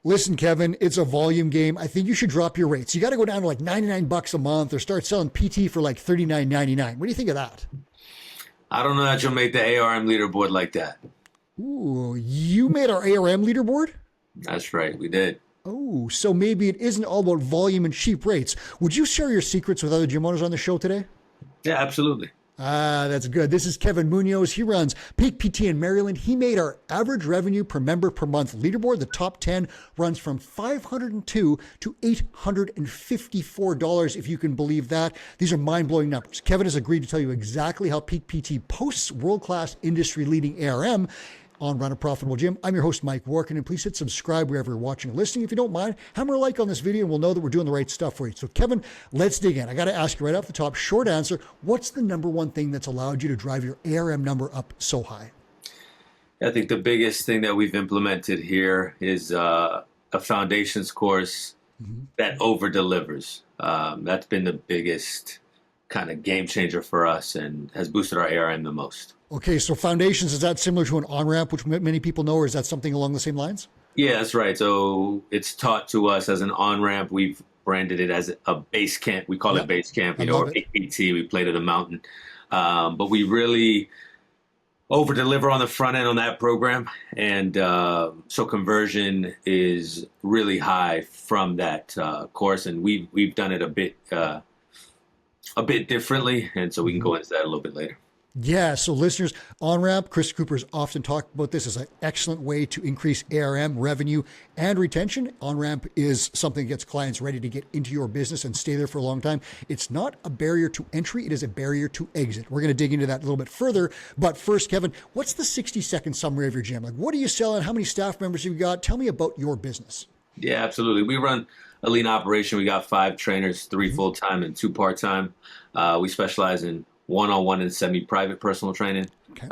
Listen, Kevin, it's a volume game. I think you should drop your rates. You got to go down to like $99 a month or start selling PT for like $39.99. What do you think of that? I don't know that you'll make the ARM leaderboard like that. Ooh, you made our ARM leaderboard? That's right, we did. Oh, so maybe it isn't all about volume and cheap rates. Would you share your secrets with other gym owners on the show today? Yeah, absolutely. Ah, that's good. This is Kevin Munoz. He runs Peak PT in Maryland. He made our average revenue per member per month leaderboard. The top 10 runs from $502 to $854, if you can believe that. These are mind-blowing numbers. Kevin has agreed to tell you exactly how Peak PT posts world-class industry-leading ARM on Run a Profitable Gym. I'm your host, Mike Warkentin. Please hit subscribe wherever you're watching or listening. If you don't mind, hammer a like on this video and we'll know that we're doing the right stuff for you. So Kevin, let's dig in. I got to ask you right off the top, short answer, what's the number one thing that's allowed you to drive your ARM number up so high? I think the biggest thing that we've implemented here is a foundations course that over delivers. That's been the biggest kind of game changer for us and has boosted our ARM the most. Okay, so foundations, is that similar to an on-ramp, which many people know, or is that something along the same lines? Yeah, that's right. So it's taught to us as an on-ramp. We've branded it as a base camp. We call it base camp, or PT. We played at a mountain. But we really over-deliver on the front end on that program. And so conversion is really high from that course. And we've done it a bit differently. And so we can go into that a little bit later. Yeah, so listeners, on-ramp, Chris Cooper's often talked about this as an excellent way to increase ARM revenue and retention. On-ramp is something that gets clients ready to get into your business and stay there for a long time. It's not a barrier to entry, it is a barrier to exit. We're going to dig into that a little bit further. But first, Kevin, what's the 60-second summary of your gym? Like, what are you selling? How many staff members have you got? Tell me about your business. Yeah, absolutely. We run a lean operation. We got 5 trainers, 3 full-time and 2 part-time. We specialize in one-on-one and semi-private personal training. Okay.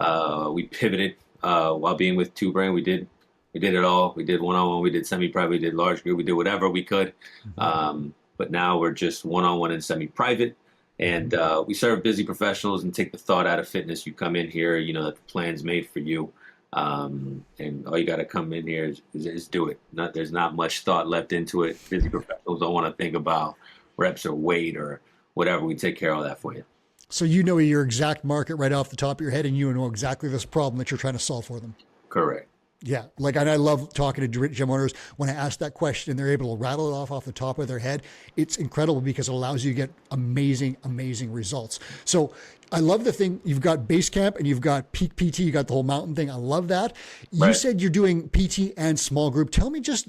We pivoted while being with Two Brain. We did it all. We did one-on-one. We did semi-private. We did large group. We did whatever we could. But now we're just one-on-one and semi-private. And we serve busy professionals and take the thought out of fitness. You come in here, you know that the plan's made for you. And all you got to come in here is do it. There's not much thought left into it. Busy professionals don't want to think about reps or weight or whatever. We take care of all that for you. So you know your exact market right off the top of your head, and you know exactly this problem that you're trying to solve for them. Correct. Yeah, like, and I love talking to gym owners when I ask that question and they're able to rattle it off the top of their head. It's incredible because it allows you to get amazing, amazing results. So I love the thing, you've got base camp and you've got Peak PT, you got the whole mountain thing. I love that. You said you're doing PT and small group. Tell me just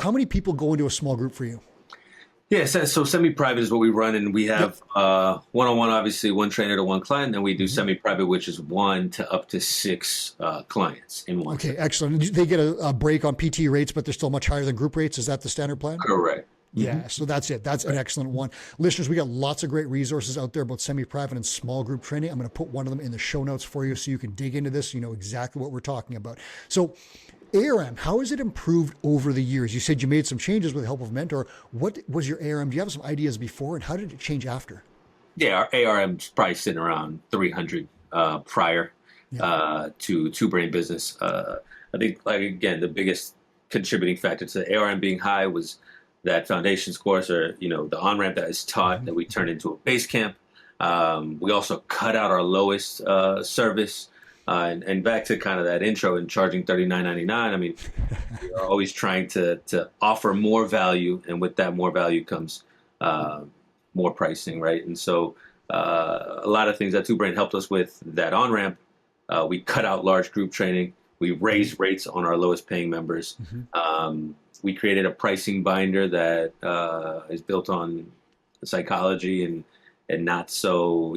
how many people go into a small group for you? Yeah, so semi-private is what we run, and we have one-on-one, obviously, 1 trainer to 1 client, and then we do semi-private, which is 1 to up to 6 clients in one. Okay, excellent. They get a break on PT rates, but they're still much higher than group rates. Is that the standard plan? Correct. Yeah, so that's it. That's an excellent one. Listeners, we got lots of great resources out there about semi-private and small group training. I'm going to put one of them in the show notes for you so you can dig into this. You know exactly what we're talking about. So ARM, how has it improved over the years? You said you made some changes with the help of a mentor. What was your ARM? Do you have some ideas before, and how did it change after? Yeah, our ARM's probably sitting around 300 prior to Two Brain Business. I think, like, again, the biggest contributing factor to ARM being high was that foundations course, or the on-ramp that is taught that we turned into a base camp. We also cut out our lowest service. And back to kind of that intro and charging $39.99. I mean, we are always trying to offer more value, and with that more value comes more pricing, right? And so a lot of things that Two Brain helped us with that on-ramp. We cut out large group training. We raised rates on our lowest paying members. We created a pricing binder that is built on psychology and not so,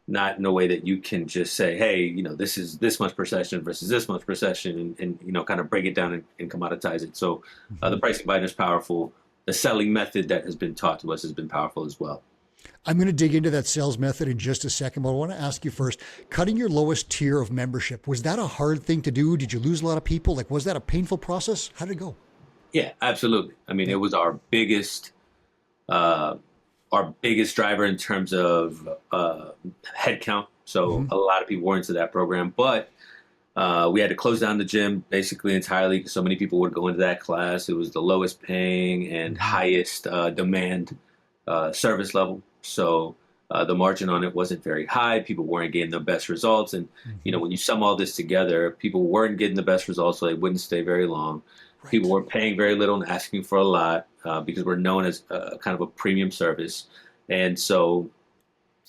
not in a way that you can just say, hey, this is this much per session versus this much per session, and kind of break it down and commoditize it. So the pricing binder is powerful. The selling method that has been taught to us has been powerful as well. I'm going to dig into that sales method in just a second, but I want to ask you first, cutting your lowest tier of membership, was that a hard thing to do? Did you lose a lot of people? Like, was that a painful process? How did it go? Yeah, absolutely. I mean, it was our biggest driver in terms of headcount. So a lot of people were into that program, but We had to close down the gym basically entirely because so many people would go into that class. It was the lowest paying and highest demand service level. So the margin on it wasn't very high. People weren't getting the best results. And, when you sum all this together, people weren't getting the best results, so they wouldn't stay very long. Right. People were paying very little and asking for a lot because we're known as kind of a premium service. And so,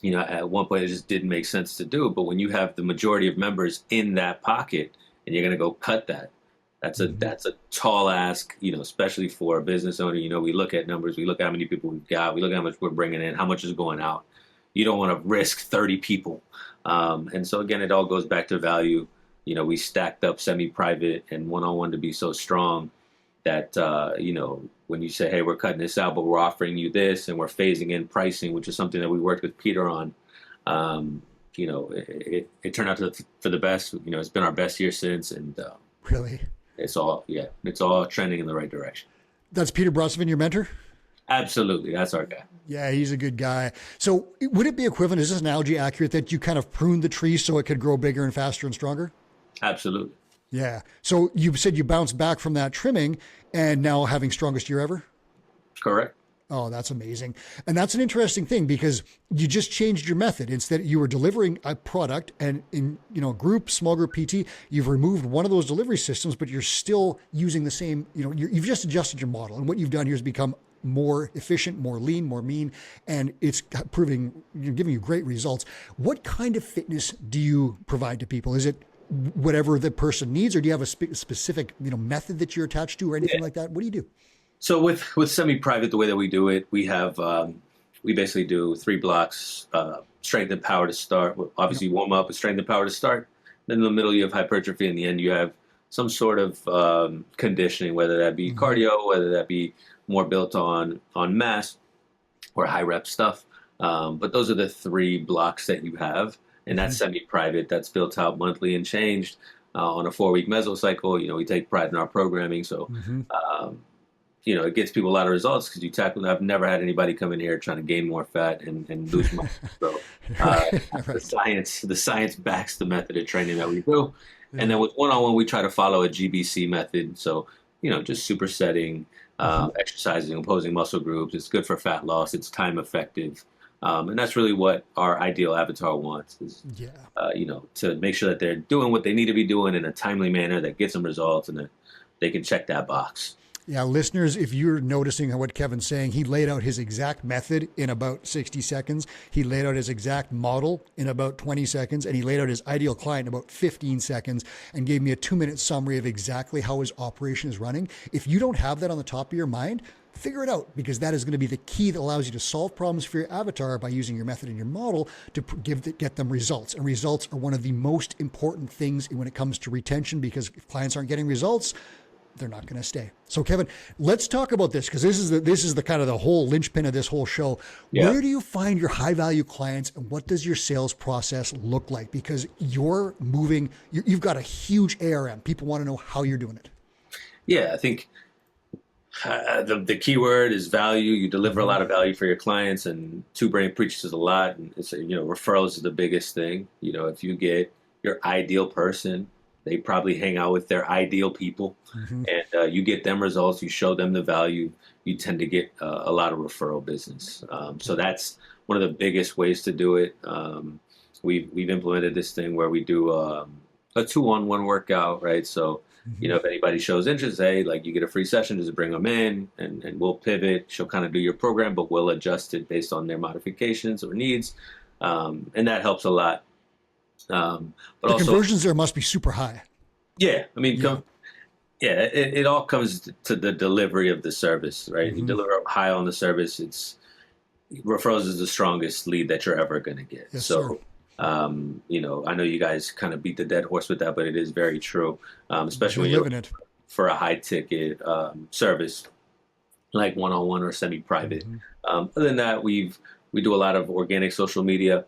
at one point it just didn't make sense to do. But when you have the majority of members in that pocket and you're going to go cut that, that's a tall ask, especially for a business owner. We look at numbers, we look at how many people we've got, we look at how much we're bringing in, how much is going out. You don't want to risk 30 people. And so again, it all goes back to value. We stacked up semi-private and one-on-one to be so strong that, when you say, hey, we're cutting this out, but we're offering you this and we're phasing in pricing, which is something that we worked with Peter on, it turned out for the best. It's been our best year since. And Really? it's all trending in the right direction. That's Peter Brosvin, your mentor? Absolutely. That's our guy. Yeah, he's a good guy. So would it be equivalent, is this analogy accurate, that you kind of pruned the tree so it could grow bigger and faster and stronger? Absolutely. Yeah. So you said you bounced back from that trimming and now having strongest year ever? Correct. Oh, that's amazing. And that's an interesting thing because you just changed your method. Instead, you were delivering a product and in, small group PT, you've removed one of those delivery systems, but you're still using the same, you've just adjusted your model. And what you've done here is become more efficient, more lean, more mean, and it's giving you great results. What kind of fitness do you provide to people? Is it whatever the person needs, or do you have a specific, method that you're attached to or anything like that? What do you do? So with semi-private, the way that we do it, we have, we basically do 3 blocks, strength and power to start. Obviously warm up with strength and power to start. Then in the middle, you have hypertrophy. In the end, you have some sort of conditioning, whether that be cardio, whether that be more built on mass or high rep stuff. But those are the 3 blocks that you have. And that's semi-private. That's built out monthly and changed on a 4-week mesocycle. We take pride in our programming. So, it gets people a lot of results because you tackle. I've never had anybody come in here trying to gain more fat and lose muscle. So the science backs the method of training that we do. And then with one-on-one, we try to follow a GBC method. So, just supersetting, exercising, opposing muscle groups. It's good for fat loss. It's time effective. And that's really what our ideal avatar wants is, to make sure that they're doing what they need to be doing in a timely manner that gets them results and that they can check that box. Yeah, listeners, if you're noticing what Kevin's saying, he laid out his exact method in about 60 seconds. He laid out his exact model in about 20 seconds, and he laid out his ideal client in about 15 seconds and gave me a 2-minute summary of exactly how his operation is running. If you don't have that on the top of your mind, figure it out, because that is going to be the key that allows you to solve problems for your avatar by using your method and your model to get them results. And results are one of the most important things when it comes to retention, because if clients aren't getting results, they're not going to stay. So Kevin, let's talk about this, because this is the kind of the whole linchpin of this whole show. Yeah. Where do you find your high value clients, and what does your sales process look like? Because you've got a huge ARM. People want to know how you're doing it. Yeah, I think the key word is value. You deliver a lot of value for your clients, and Two Brain preaches a lot. And it's, referrals is the biggest thing. If you get your ideal person, they probably hang out with their ideal people, and you get them results. You show them the value. You tend to get a lot of referral business. So that's one of the biggest ways to do it. We've implemented this thing where we do a 2-on-1 workout, right? So if anybody shows interest, hey, like, you get a free session, just bring them in, and we'll pivot. She'll kind of do your program, but we'll adjust it based on their modifications or needs, and that helps a lot. But the also, conversions there must be super high. Yeah, I mean, it all comes to the delivery of the service, right? You deliver high on the service. Referrals is the strongest lead that you're ever going to get. Yes, so, sir. I know you guys kind of beat the dead horse with that, but it is very true, especially when you're looking for a high ticket service like one-on-one or semi-private. Other than that, we do a lot of organic social media.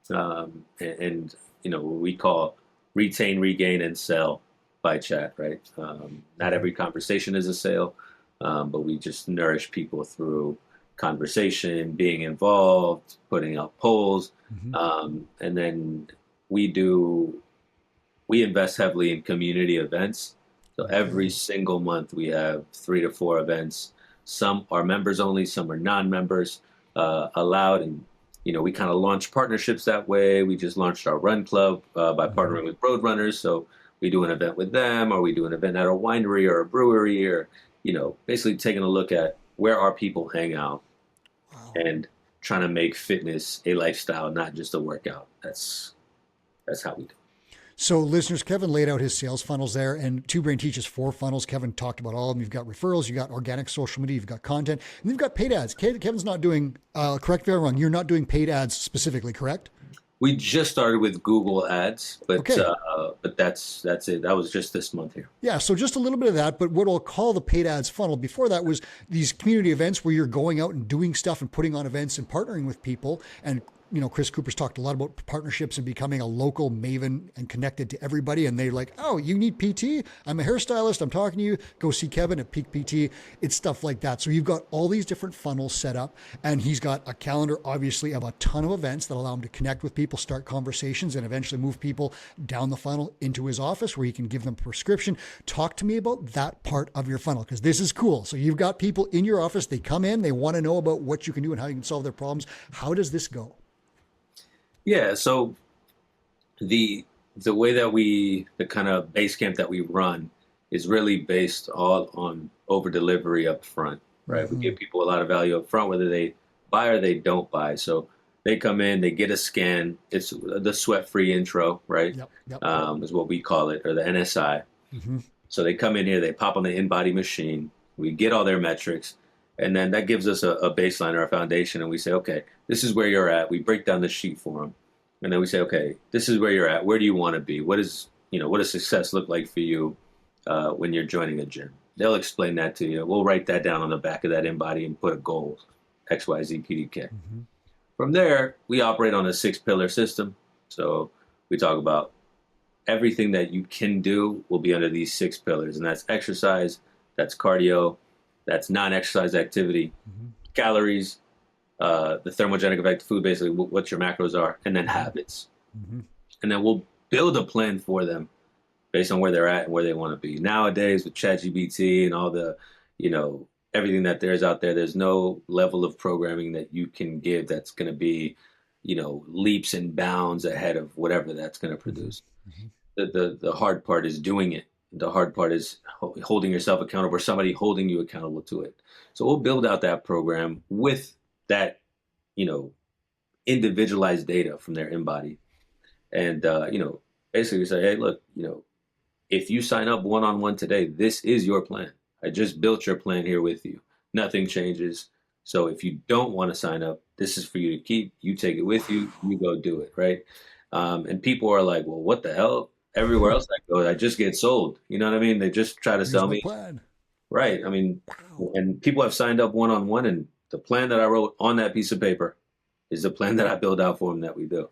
And what we call retain, regain, and sell by chat, right? Not every conversation is a sale, but we just nourish people through conversation, being involved, putting out polls. And then we do we invest heavily in community events. So every Okay. single month we have 3 to 4 events. Some are members only, some are non-members allowed, and we kind of launch partnerships that way. We just launched our run club by Mhm. partnering with road runners. So we do an event with them, or we do an event at a winery or a brewery, or basically taking a look at where our people hang out Wow. and trying to make fitness a lifestyle, not just a workout. That's how we do. So, listeners, Kevin laid out his sales funnels there, and Two Brain teaches 4 funnels. Kevin talked about all of them. You've got referrals, you've got organic social media, you've got content, and you've got paid ads. Kevin's not doing, correct me if I'm wrong, you're not doing paid ads specifically, correct? We just started with Google Ads, Okay. but that's it. That was just this month here. Yeah, so just a little bit of that, but what I'll call the paid ads funnel before that was these community events where you're going out and doing stuff and putting on events and partnering with people. And Chris Cooper's talked a lot about partnerships and becoming a local maven and connected to everybody. And they're like, oh, you need PT? I'm a hairstylist. I'm talking to you. Go see Kevin at Peak PT. It's stuff like that. So you've got all these different funnels set up, and he's got a calendar, obviously, of a ton of events that allow him to connect with people, start conversations, and eventually move people down the funnel into his office where he can give them a prescription. Talk to me about that part of your funnel, because this is cool. So you've got people in your office. They come in, they want to know about what you can do and how you can solve their problems. How does this go? Yeah. So the way that the kind of base camp that we run is really based all on over delivery up front, right? We Mm-hmm. give people a lot of value up front, whether they buy or they don't buy. So they come in, they get a scan. It's the sweat-free intro, right? Yep. Yep. Is what we call it, or the NSI. Mm-hmm. So they come in here, they pop on the in-body machine, we get all their metrics, and then that gives us a baseline or a foundation, and we say, okay, this is where you're at. We break down the sheet for them, and then we say, okay, this is where you're at. Where do you want to be? What does success look like for you when you're joining a gym? They'll explain that to you. We'll write that down on the back of that in-body and put a goal, X, Y, Z, PDK. Mm-hmm. From there, we operate on a 6-pillar system. So we talk about everything that you can do will be under these 6 pillars, and that's exercise, that's cardio, that's non-exercise activity, Mm-hmm. calories, the thermogenic effect of food, basically what your macros are, and then habits. Mm-hmm. And then we'll build a plan for them based on where they're at and where they want to be. Nowadays, with ChatGPT and all the, everything that there's out there, there's no level of programming that you can give that's going to be, leaps and bounds ahead of whatever that's going to produce. Mm-hmm. The hard part is doing it. The hard part is holding yourself accountable, or somebody holding you accountable to it. So we'll build out that program with that, individualized data from their in-body. And, basically we say, hey, look, if you sign up one-on-one today, this is your plan. I just built your plan here with you. Nothing changes. So if you don't want to sign up, this is for you to keep. You take it with you. You go do it, right? And people are like, well, what the hell? Everywhere else I go, I just get sold. You know what I mean? They just try to Here's sell my me. plan. Right. I mean, Wow. and people have signed up one-on-one, and the plan that I wrote on that piece of paper is the plan that I build out for them that we do.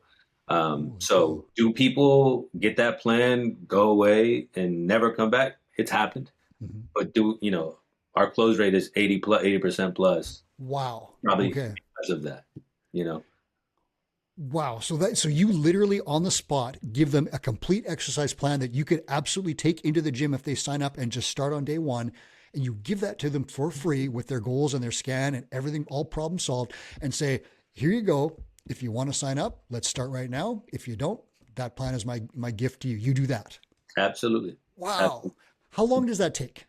Holy So cow. do people get that plan, go away, and never come back? It's happened. Mm-hmm. But our close rate is 80% plus, Wow. probably Okay. because of that, you know? Wow. So you literally on the spot give them a complete exercise plan that you could absolutely take into the gym if they sign up and just start on day one. And you give that to them for free with their goals and their scan and everything, all problem solved, and say, here you go. If you want to sign up, let's start right now. If you don't, that plan is my gift to you. You do that. Absolutely. Wow. How long does that take?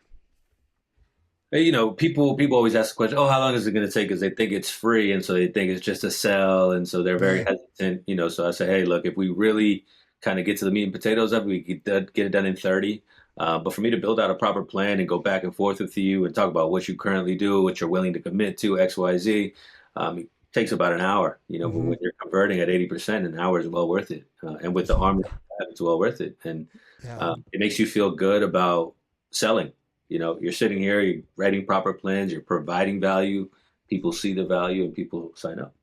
People always ask the question, oh, how long is it going to take? Because they think it's free. And so they think it's just a sell. And so they're very Right. hesitant, so I say, hey, look, if we really kind of get to the meat and potatoes of it, we get it done in 30. But for me to build out a proper plan and go back and forth with you and talk about what you currently do, what you're willing to commit to, X, Y, Z, it takes about an hour. But Mm-hmm. when you're converting at 80%, an hour is well worth it. And with the arm that you have, it's well worth it. And Yeah. it makes you feel good about selling. You're sitting here, you're writing proper plans, you're providing value. People see the value and people sign up.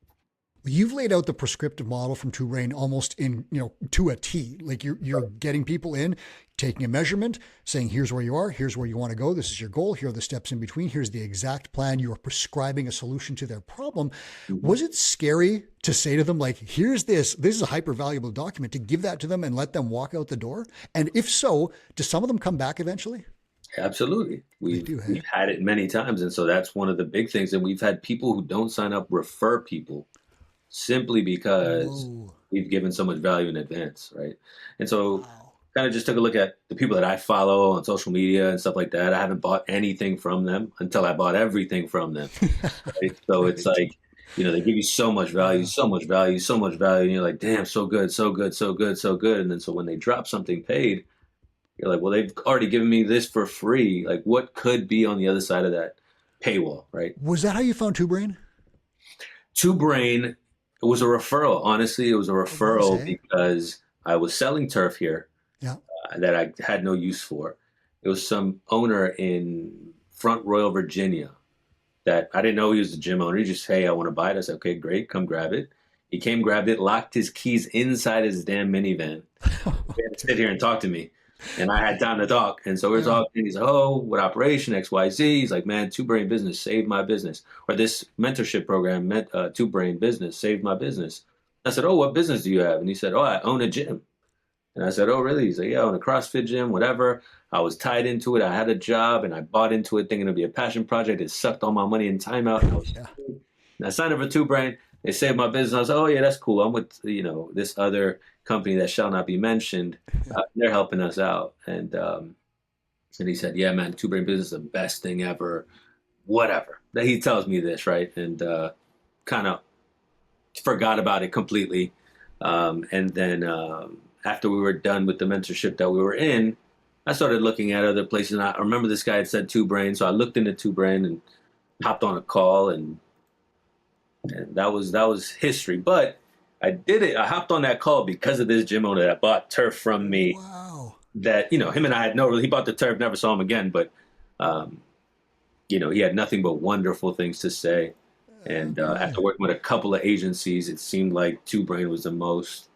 You've laid out the prescriptive model from Two Brain almost in, to a T. Like you're getting people in. taking a measurement, saying, here's where you are, here's where you want to go, this is your goal, here are the steps in between, here's the exact plan. You are prescribing a solution to their problem. Was it scary to say to them, like, here's this is a hyper valuable document, to give that to them and let them walk out the door? And if so, do some of them come back eventually? Absolutely. We've had it many times. And so that's one of the big things. And we've had people who don't sign up refer people simply because we've given so much value in advance, right? And so kind of just took a look at the people that I follow on social media and stuff like that. I haven't bought anything from them until I bought everything from them. Right? So it's like, you know, they give you so much value, so much value, so much value. And you're like, damn, so good, so good, so good, so good. And then so when they drop something paid, you're like, well, they've already given me this for free. Like, what could be on the other side of that paywall, right? Was that how you found Two Brain? Two Brain, it was a referral. Honestly, it was a referral because I was selling turf here that I had no use for. It was some owner in Front Royal, Virginia, that I didn't know he was a gym owner. He just, hey, I want to buy it. I said, okay, great, come grab it. He came, grabbed it, locked his keys inside his damn minivan. He had to sit here and talk to me. And I had time to talk. And so we're talking. He's like, oh, what operation, XYZ? He's like, man, Two Brain Business saved my business. Or this mentorship program, Two Brain Business, saved my business. I said, oh, what business do you have? And he said, oh, I own a gym. And I said, oh, really? He's like, yeah, I own a CrossFit gym, whatever. I was tied into it. I had a job and I bought into it thinking it'd be a passion project. It sucked all my money and time out. And I signed up for Two Brain. They saved my business. I was like, oh, yeah, that's cool. I'm with, you know, this other company that shall not be mentioned. They're helping us out. And he said, yeah, man, Two Brain Business is the best thing ever, whatever. That he tells me this, right? And kind of forgot about it completely. And then after we were done with the mentorship that we were in, I started looking at other places. And I remember this guy had said Two Brain. So I looked into Two Brain and hopped on a call, and that was history. But I did it. I hopped on that call because of this gym owner that bought turf from me. Wow. That, you know, him and I had he bought the turf, never saw him again, but, you know, he had nothing but wonderful things to say. And after working with a couple of agencies, it seemed like Two Brain was the most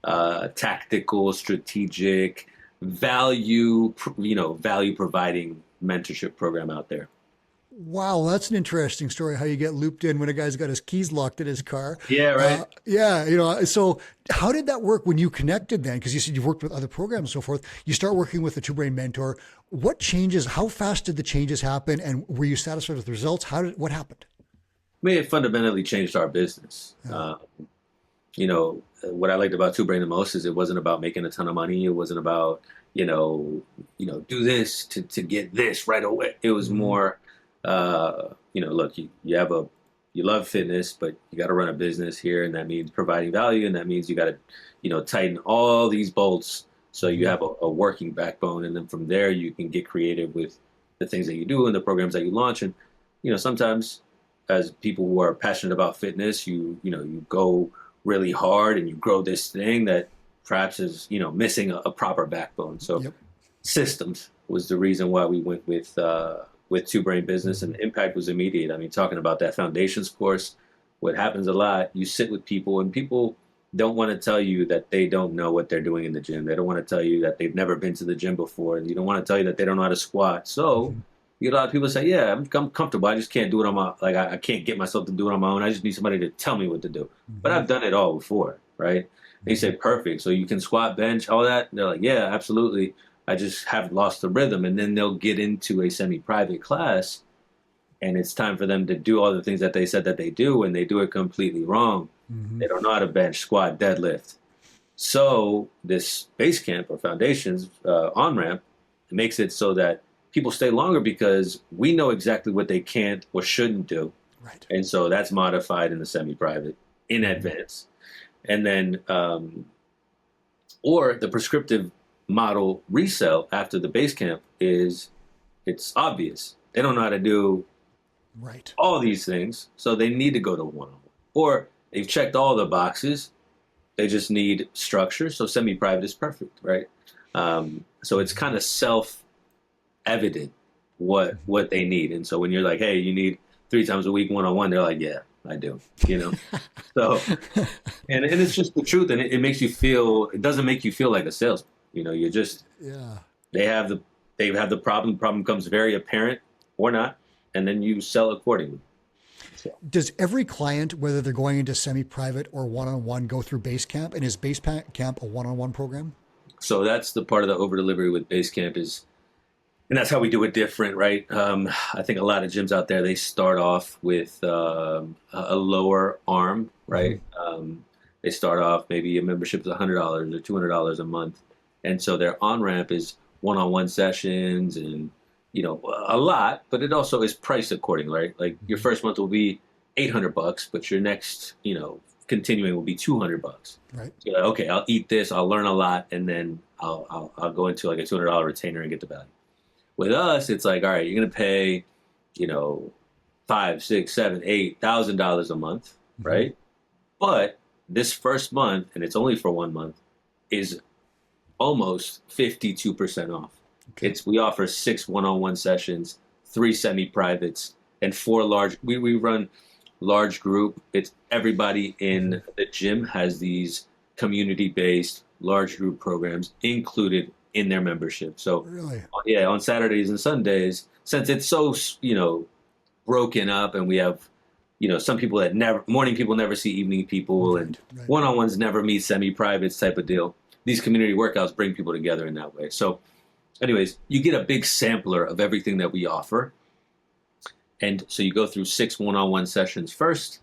tactical, strategic, value providing mentorship program out there. Wow, that's an interesting story, how you get looped in when a guy's got his keys locked in his car. Yeah, right. Yeah, you know, so how did that work when you connected then? Because you said you've worked with other programs and so forth. You start working with the Two Brain mentor. What changes, how fast did the changes happen? And were you satisfied with the results? What happened? I mean, it fundamentally changed our business. You know, what I liked about Two Brain the most is it wasn't about making a ton of money. It wasn't about, you know, do this to get this right away. It was more, you know, look, you love fitness, but you got to run a business here, and that means providing value, and that means you got to, you know, tighten all these bolts so you have a working backbone, and then from there you can get creative with the things that you do and the programs that you launch. And, you know, sometimes as people who are passionate about fitness, you go really hard and you grow this thing that perhaps is, you know, missing a proper backbone. So systems was the reason why we went with Two Brain Business, and the impact was immediate. I mean, talking about that foundations course, what happens a lot, you sit with people and people don't want to tell you that they don't know what they're doing in the gym. They don't want to tell you that they've never been to the gym before. You don't want to tell you that they don't know how to squat. So you get a lot of people say, yeah, I'm comfortable. I just can't do it on my, like, I can't get myself to do it on my own. I just need somebody to tell me what to do. But I've done it all before, right? And you say, perfect. So you can squat, bench, all that. And they're like, yeah, absolutely. I just have lost the rhythm. And then they'll get into a semi-private class, and it's time for them to do all the things that they said that they do, and they do it completely wrong. They don't know how to bench, squat, deadlift. So this base camp or foundations on-ramp makes it so that people stay longer because we know exactly what they can't or shouldn't do. Right. And so that's modified in the semi-private in advance. And then, or the prescriptive model resell after the base camp it's obvious. They don't know how to do all these things, so they need to go to one-on-one. Or they've checked all the boxes, they just need structure, so semi-private is perfect, right? So it's kind of self-evident what they need. And so when you're like, hey, you need 3 times a week one-on-one, they're like, yeah, I do, you know? So, and it's just the truth, and it makes you feel, it doesn't make you feel like a salesman. You know, you're just Yeah. they have the problem. The problem becomes very apparent or not, and then you sell accordingly. So, Does every client, whether they're going into semi-private or one-on-one, go through Basecamp? And is Basecamp a one-on-one program? so that's the part of the over delivery with Basecamp is, and that's how we do it different, right? I think a lot of gyms out there, they start off with a lower arm, right? They start off maybe a membership is $100 or $200 a month, and so their on ramp is one-on-one sessions and a lot, but it also is priced accordingly, right? Like your first month will be $800, but your next continuing will be $200. Right. So you're like, okay, I'll eat this, I'll learn a lot, and then I'll go into like a $200 retainer and get the value. With us, it's like, all right, you're gonna pay, $5, 6, 7, $8,000 a month, right? But this first month, and it's only for 1 month, is almost 52% off. Okay. We offer 6 one-on-one sessions, 3 semi-privates, and 4 large. We run large group. It's everybody in the gym has these community-based large group programs included in their membership. So Really? yeah, on Saturdays and Sundays, since it's so broken up, and we have some people that morning people never see evening people, and Right. one-on-ones never meet semi-privates type of deal. These community workouts bring people together in that way. So anyways, you get a big sampler of everything that we offer. And so you go through 6 one-on-one sessions first.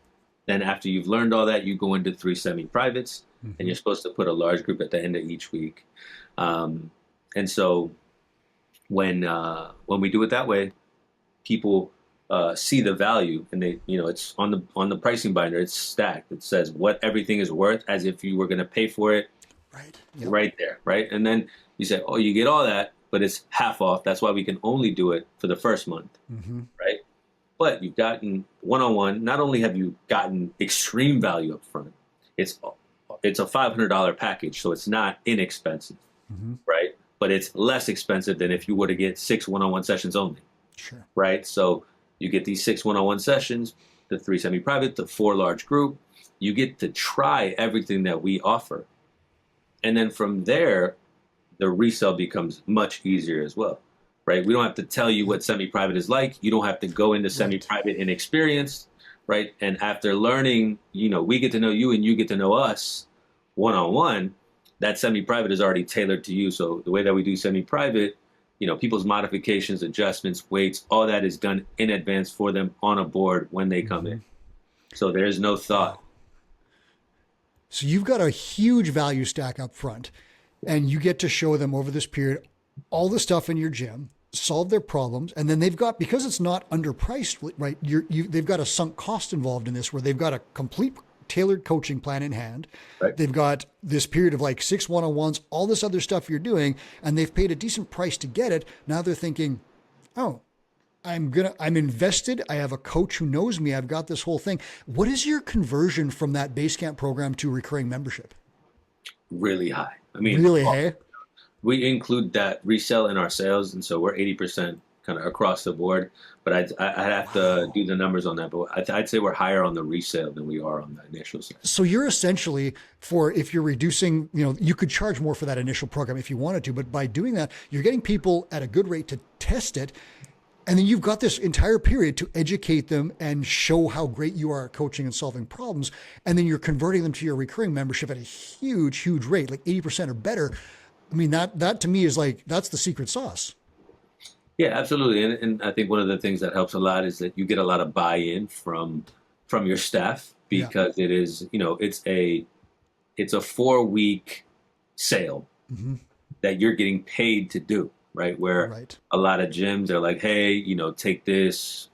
Then after you've learned all that, you go into 3 semi-privates, and you're supposed to put a large group at the end of each week. And so when we do it that way, people see the value, and they, it's on the pricing binder. It's stacked. It says what everything is worth, as if you were going to pay for it. Right. Right there, right? And then you say, oh, you get all that, but it's half off. That's why we can only do it for the first month, right? But you've gotten one-on-one. Not only have you gotten extreme value up front, it's a $500 package, so it's not inexpensive, right? But it's less expensive than if you were to get 6 one-on-one sessions only, Sure. right? So you get these 6 one-on-one sessions, the 3 semi-private, the 4 large group. You get to try everything that we offer. And then from there, the resale becomes much easier as well, right? We don't have to tell you what semi-private is like. You don't have to go into semi-private inexperienced, right? And after learning, we get to know you and you get to know us one-on-one, that semi-private is already tailored to you. So the way that we do semi-private, people's modifications, adjustments, weights, all that is done in advance for them on a board when they come in. So there's no thought. So you've got a huge value stack up front, and you get to show them over this period all the stuff in your gym, solve their problems, and then they've got, because it's not underpriced, right? They've got a sunk cost involved in this, where they've got a complete tailored coaching plan in hand. Right. They've got this period of like 6 one-on-ones, all this other stuff you're doing, and they've paid a decent price to get it. Now they're thinking, oh, I'm invested. I have a coach who knows me. I've got this whole thing. What is your conversion from that Basecamp program to recurring membership? Really high. I mean, Really, hey? we include that resale in our sales, and so we're 80% kind of across the board. But I'd have to do the numbers on that. But I'd say we're higher on the resale than we are on the initial sale. So you're essentially, if you're reducing, you could charge more for that initial program if you wanted to, but by doing that, you're getting people at a good rate to test it. And then you've got this entire period to educate them and show how great you are at coaching and solving problems. And then you're converting them to your recurring membership at a huge, huge rate, like 80% or better. I mean, that to me is like, that's the secret sauce. Yeah, absolutely. And I think one of the things that helps a lot is that you get a lot of buy-in from your staff, because it is, it's a 4-week sale that you're getting paid to do. Right. Where a lot of gyms are like, hey, take this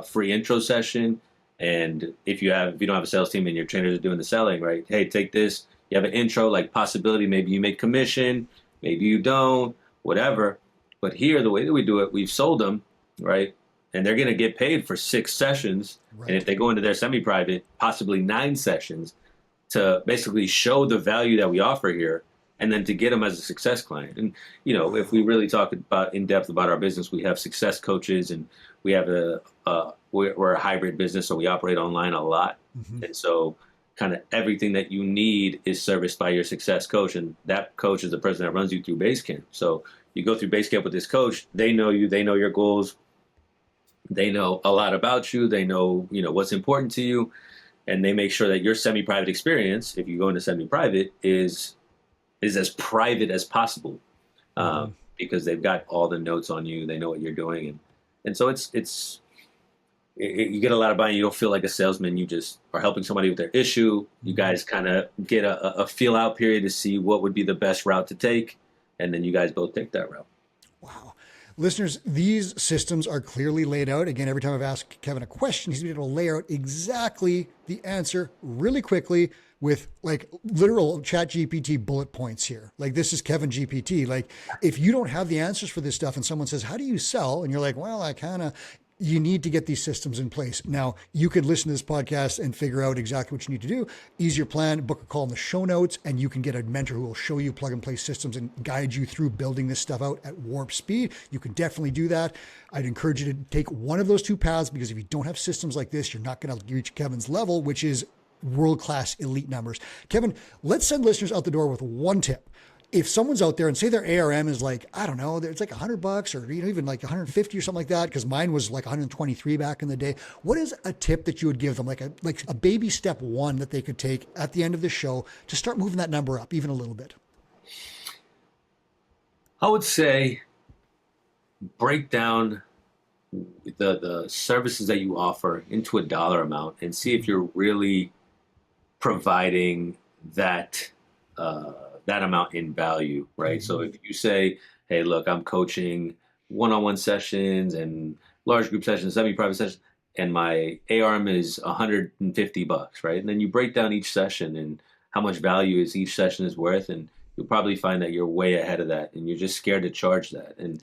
free intro session. And if you don't have a sales team and your trainers are doing the selling, right? Hey, take this. You have an intro, like possibility. Maybe you make commission. Maybe you don't, whatever. But here, the way that we do it, we've sold them, right? And they're going to get paid for 6 sessions. Right. And if they go into their semi-private, possibly 9 sessions, to basically show the value that we offer here. And then to get them as a success client. And, if we really talk about in depth about our business, we have success coaches, and we have we're a hybrid business, so we operate online a lot. And so, kind of everything that you need is serviced by your success coach, and that coach is the person that runs you through base camp. So you go through base camp with this coach. They know you. They know your goals. They know a lot about you. They know, what's important to you, and they make sure that your semi-private experience, if you go into semi-private, is as private as possible, because they've got all the notes on you. They know what you're doing, and so you get a lot of buy-in. You don't feel like a salesman. You just are helping somebody with their issue. You guys kind of get a feel-out period to see what would be the best route to take, and then you guys both take that route. Wow. Listeners, these systems are clearly laid out. Again, every time I've asked Kevin a question, he's been able to lay out exactly the answer really quickly with like literal ChatGPT bullet points here. Like, this is Kevin GPT. Like, if you don't have the answers for this stuff and someone says, how do you sell? And you're like, well, you need to get these systems in place. Now, you could listen to this podcast and figure out exactly what you need to do. Easier plan, book a call in the show notes, and you can get a mentor who will show you plug and play systems and guide you through building this stuff out at warp speed. You can definitely do that. I'd encourage you to take one of those two paths, because if you don't have systems like this, you're not going to reach Kevin's level, which is world-class elite numbers. Kevin, let's send listeners out the door with one tip. If someone's out there and say their ARM is like, I don't know, it's like $100 or even like 150 or something like that, because mine was like 123 back in the day. What is a tip that you would give them, like a baby step one that they could take at the end of the show to start moving that number up even a little bit? I would say break down the services that you offer into a dollar amount and see if you're really providing that amount in value, right? So if you say, hey, look, I'm coaching one-on-one sessions and large group sessions, semi-private sessions, and my ARM is $150, right? And then you break down each session and how much value is each session is worth, and you'll probably find that you're way ahead of that, and you're just scared to charge that. And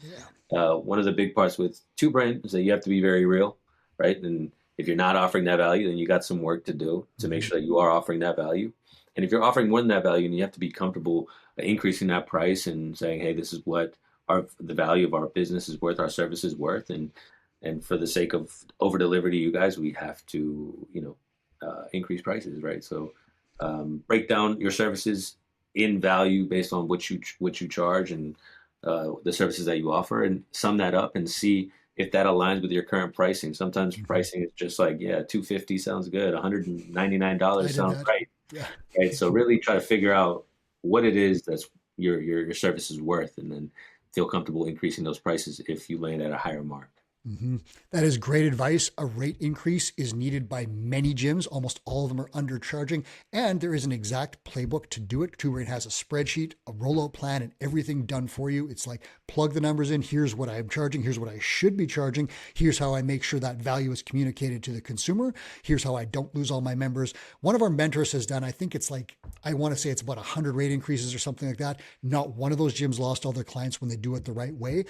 one of the big parts with Two Brain is that you have to be very real, right? And if you're not offering that value, then you got some work to do to make sure that you are offering that value. And if you're offering more than that value, and you have to be comfortable increasing that price and saying, hey, this is what the value of our business is worth, our service is worth. And for the sake of over delivery to you guys, we have to, increase prices, right? So break down your services in value based on what you charge and the services that you offer, and sum that up and see if that aligns with your current pricing. Sometimes pricing is just like, $250 sounds good. $199 sounds right. Yeah. Right. So really try to figure out what it is that's your service is worth, and then feel comfortable increasing those prices if you land at a higher mark. Mm-hmm. That is great advice. A rate increase is needed by many gyms. Almost all of them are undercharging, and there is an exact playbook to do it. Two Brain has a spreadsheet, a rollout plan, and everything done for you. It's like, plug the numbers in. Here's what I'm charging. Here's what I should be charging. Here's how I make sure that value is communicated to the consumer. Here's how I don't lose all my members. One of our mentors has done, I think it's like, I want to say it's about 100 rate increases or something like that. Not one of those gyms lost all their clients when they do it the right way.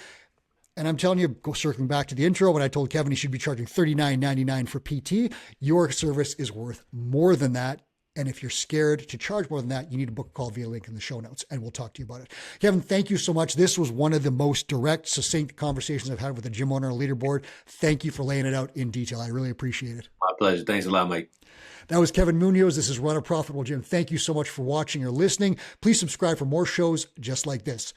And I'm telling you, go circling back to the intro, when I told Kevin he should be charging $39.99 for PT, your service is worth more than that. And if you're scared to charge more than that, you need to book a call via link in the show notes, and we'll talk to you about it. Kevin, thank you so much. This was one of the most direct, succinct conversations I've had with a gym owner on a leaderboard. Thank you for laying it out in detail. I really appreciate it. My pleasure. Thanks a lot, Mike. That was Kevin Munoz. This is Run a Profitable Gym. Thank you so much for watching or listening. Please subscribe for more shows just like this.